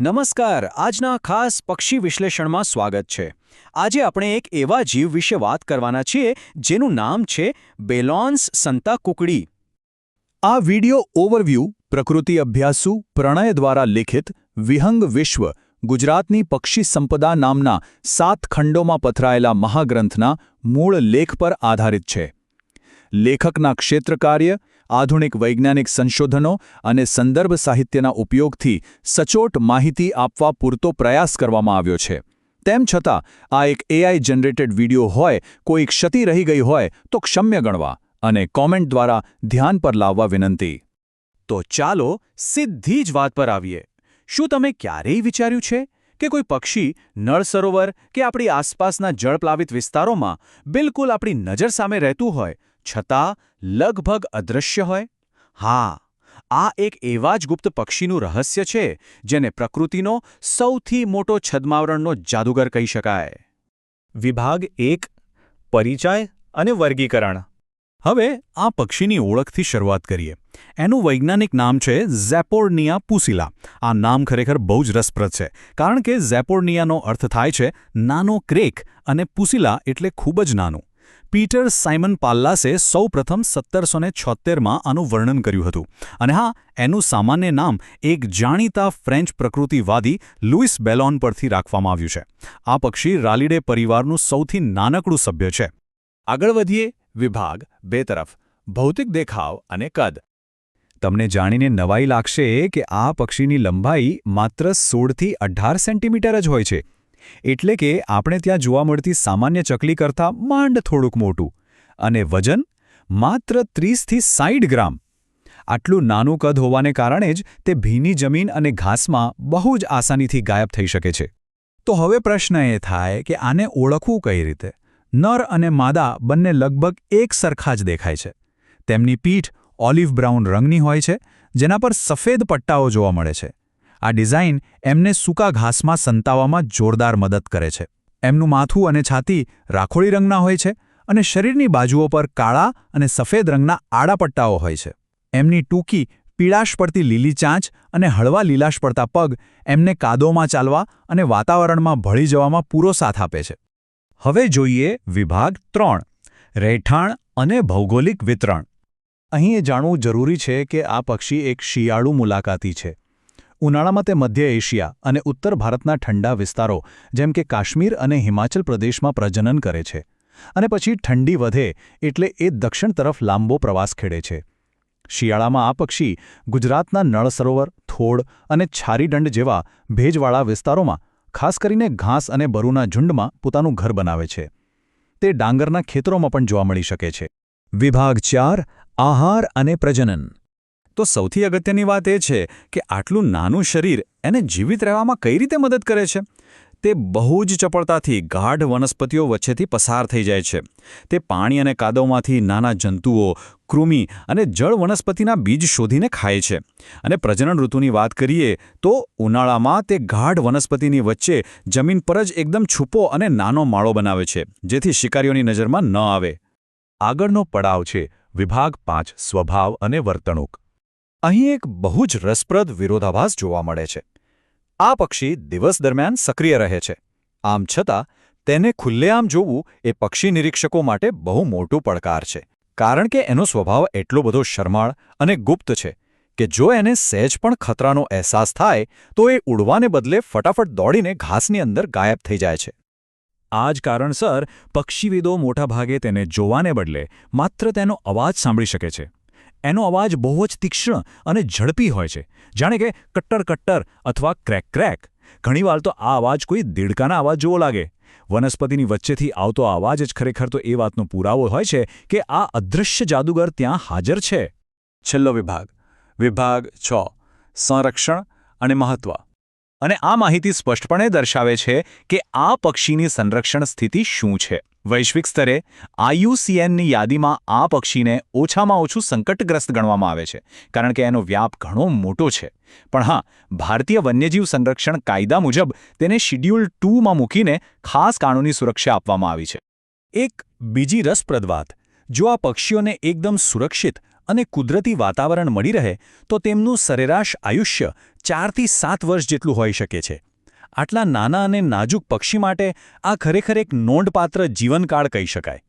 નમસ્કાર આજના ખાસ પક્ષી વિશ્લેષણમાં સ્વાગત છે। આજે આપણે એક એવા જીવ વિશે વાત કરવાના છીએ જેનું નામ છે બેલોન્સ સંતાકુકડી। આ વિડિયો ઓવરવ્યૂ પ્રકૃતિ અભ્યાસુ પ્રણય દ્વારા લિખિત વિહંગ વિશ્વ ગુજરાતની પક્ષી સંપદા નામના 7 ખંડોમાં પથરાયેલા મહાગ્રંથના મૂળ લેખ પર આધારિત છે। લેખકના ક્ષેત્રકાર્ય, આધુનિક વૈજ્ઞાનિક સંશોધનો અને સંદર્ભ સાહિત્યના ઉપયોગથી સચોટ માહિતી આપવા પૂરતો પ્રયાસ કરવામાં આવ્યો છે। તેમ છતાં આ એક એઆઈ જનરેટેડ વિડિયો હોય, કોઈ ક્ષતિ રહી ગઈ હોય તો ક્ષમ્ય ગણવા અને કોમેન્ટ દ્વારા ધ્યાન પર લાવવા વિનંતી। તો ચાલો સીધી જ વાત પર આવીએ। શું તમે ક્યારેય વિચાર્યું છે કે કોઈ પક્ષી નળ સરોવર કે આપણી આસપાસના જળપ્લાવિત વિસ્તારોમાં બિલકુલ આપણી નજર સામે રહેતું હોય છતાં લગભગ અદૃશ્ય હોય? હા, આ એક એવા જ ગુપ્ત પક્ષીનું રહસ્ય છે જેને પ્રકૃતિનો સૌથી મોટો છદ્માવરણનો જાદુગર કહી શકાય। વિભાગ 1 પરિચય અને વર્ગીકરણ। હવે આ પક્ષીની ઓળખથી શરૂઆત કરીએ। એનું વૈજ્ઞાનિક નામ છે ઝેપોર્નિયા પુસિલા। આ નામ ખરેખર બહુ જ રસપ્રદ છે, કારણ કે ઝેપોર્નિયાનો અર્થ થાય છે નાનો ક્રેક અને પુસિલા એટલે ખૂબ જ નાનું। પીટર સાયમન પાલ્લાસે સૌપ્રથમ 1776માં આનું વર્ણન કર્યું હતું, અને હા, એનું સામાન્ય નામ એક જાણીતા ફ્રેન્ચ પ્રકૃતિવાદી લુઈસ બેલોન પરથી રાખવામાં આવ્યું છે। આ પક્ષી રાલિડે પરિવારનું સૌથી નાનકડું સભ્ય છે। આગળ વધીએ। વિભાગ 2 તરફ ભૌતિક દેખાવ અને કદ। તમને જાણીને નવાઈ લાગશે કે આ પક્ષીની લંબાઈ માત્ર 16થી 18 સેન્ટીમીટર જ હોય છે, એટલે કે આપણે ત્યાં જોવા મળતી સામાન્ય ચકલી કરતાં માંડ થોડુંક મોટું, અને વજન માત્ર 30થી 60 ગ્રામ। આટલું નાનું કદ હોવાને કારણે જ તે ભીની જમીન અને ઘાસમાં બહુ જ આસાનીથી ગાયબ થઈ શકે છે। તો હવે પ્રશ્ન એ થાય કે આને ઓળખવું કઈ રીતે? નર અને માદા બંને લગભગ એક સરખા જ દેખાય છે। તેમની પીઠ ઓલિવ બ્રાઉન રંગની હોય છે, જેના પર સફેદ પટ્ટાઓ જોવા મળે છે। આ ડિઝાઇન એમને સૂકા ઘાસમાં સંતાવવામાં જોરદાર મદદ કરે છે। એમનું માથું અને છાતી રાખોડી રંગના હોય છે, અને શરીરની બાજુઓ પર કાળા અને સફેદ રંગના આડા પટ્ટાઓ હોય છે। એમની ટૂંકી પીળાશ પડતી લીલી ચાંચ અને હળવા લીલાશ પડતા પગ એમને કાદવમાં ચાલવા અને વાતાવરણમાં ભળી જવામાં પૂરો સાથ આપે છે। હવે જોઈએ વિભાગ 3 રહેઠાણ અને ભૌગોલિક વિતરણ। અહીં એ જાણવું જરૂરી છે કે આ પક્ષી એક શિયાળુ મુલાકાતી છે। ઉનાળામાં તે મધ્ય એશિયા અને ઉત્તર ભારતના ઠંડા વિસ્તારો જેમ કે કાશ્મીર અને હિમાચલ પ્રદેશમાં પ્રજનન કરે છે, અને પછી ઠંડી વધે એટલે એ દક્ષિણ તરફ લાંબો પ્રવાસ ખેડે છે। શિયાળામાં આ પક્ષી ગુજરાતના નળ સરોવર, થોડ અને છારીદંડ જેવા ભેજવાળા વિસ્તારોમાં ખાસ કરીને ઘાસ અને બરુના ઝુંડમાં પોતાનું ઘર બનાવે છે। તે ડાંગરના ખેતરોમાં પણ જોવા મળી શકે છે। વિભાગ 4 આહાર અને પ્રજનન। તો સૌથી અગત્યની વાત એ છે કે આટલું નાનું શરીર એને જીવિત રહેવામાં કઈ રીતે મદદ કરે છે? તે બહુ જ ચપળતાથી ગાઢ વનસ્પતિઓ વચ્ચેથી પસાર થઈ જાય છે। તે પાણી અને કાદવમાંથી નાના જંતુઓ, કૃમિ અને જળ વનસ્પતિના બીજ શોધીને ખાય છે। અને પ્રજનન ઋતુની વાત કરીએ તો ઉનાળામાં તે ગાઢ વનસ્પતિની વચ્ચે જમીન પર જ એકદમ છૂપો અને નાનો માળો બનાવે છે, જેથી શિકારીઓની નજરમાં ન આવે। આગળનો પડાવ છે વિભાગ 5 સ્વભાવ અને વર્તણૂક। અહીં એક બહુ જ રસપ્રદ વિરોધાભાસ જોવા મળે છે। આ પક્ષી દિવસ દરમિયાન સક્રિય રહે છે, આમ છતાં તેને ખુલ્લેઆમ જોવું એ પક્ષી નિરીક્ષકો માટે બહુ મોટું પડકાર છે, કારણ કે એનો સ્વભાવ એટલો બધો શરમાળ અને ગુપ્ત છે કે જો એને સહેજ પણ ખતરાનો અહેસાસ થાય તો એ ઉડવાને બદલે ફટાફટ દોડીને ઘાસની અંદર ગાયબ થઈ જાય છે। આ જ કારણસર પક્ષીવિદો મોટાભાગે તેને જોવાને બદલે માત્ર તેનો અવાજ સાંભળી શકે છે। એનો અવાજ બહુ જ તીક્ષ્ણ અને ઝડપી હોય છે, જાણે કે કટ્ટર કટ્ટર અથવા ક્રેક ક્રેક। ઘણીવાર તો આ અવાજ કોઈ દેડકાના અવાજ જેવો લાગે। વનસ્પતિની વચ્ચેથી આવતો અવાજ જ ખરેખર તો એ વાતનો પુરાવો હોય છે કે આ અદૃશ્ય જાદુગર ત્યાં હાજર છે। છેલ્લો વિભાગ વિભાગ 6 સંરક્ષણ અને મહત્વ। અને આ માહિતી સ્પષ્ટપણે દર્શાવે છે કે આ પક્ષીની સંરક્ષણ સ્થિતિ શું છે। વૈશ્વિક સ્તરે IUCNની યાદીમાં આ પક્ષીને ઓછામાં ઓછું સંકટગ્રસ્ત ગણવામાં આવે છે, કારણ કે એનો વ્યાપ ઘણો મોટો છે। પણ હા, ભારતીય વન્યજીવ સંરક્ષણ કાયદા મુજબ તેને શિડ્યુલ 2માં મૂકીને ખાસ કાનૂની સુરક્ષા આપવામાં આવી છે। એક બીજી રસપ્રદ વાત, જો આ પક્ષીઓને એકદમ સુરક્ષિત અને કુદરતી વાતાવરણ મળી રહે તો તેમનું સરેરાશ આયુષ્ય 4 થી 7 વર્ષ જેટલું હોઈ શકે છે. આટલા નાના અને નાજુક પક્ષી માટે આ ખરેખર એક નોંધપાત્ર જીવનકાળ કહી શકાય.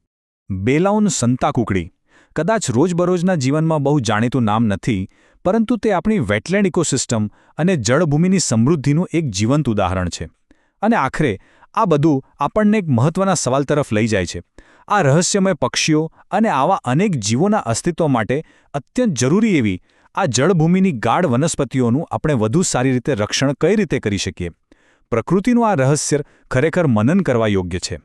બેલાઉન સંતાકુકડી કદાચ રોજબરોજના જીવનમાં બહુ જાણીતું નામ નથી, પરંતુ તે આપણી વેટલેન્ડ ઇકોસિસ્ટમ અને જળભૂમિની સમૃદ્ધિનું એક જીવંત ઉદાહરણ છે. અને આખરે આ બધું આપણને એક મહત્વના સવાલ તરફ લઈ જાય છે. આ રહસ્યમય પક્ષીઓ અને આવા અનેક જીવોના અસ્તિત્વ માટે અત્યંત જરૂરી એવી આ જળભૂમિની ગાઢ વનસ્પતિઓનું આપણે વધુ સારી રીતે રક્ષણ કઈ રીતે કરી શકીએ. પ્રકૃતિનું આ રહસ્ય ખરેખર મનન કરવા યોગ્ય છે.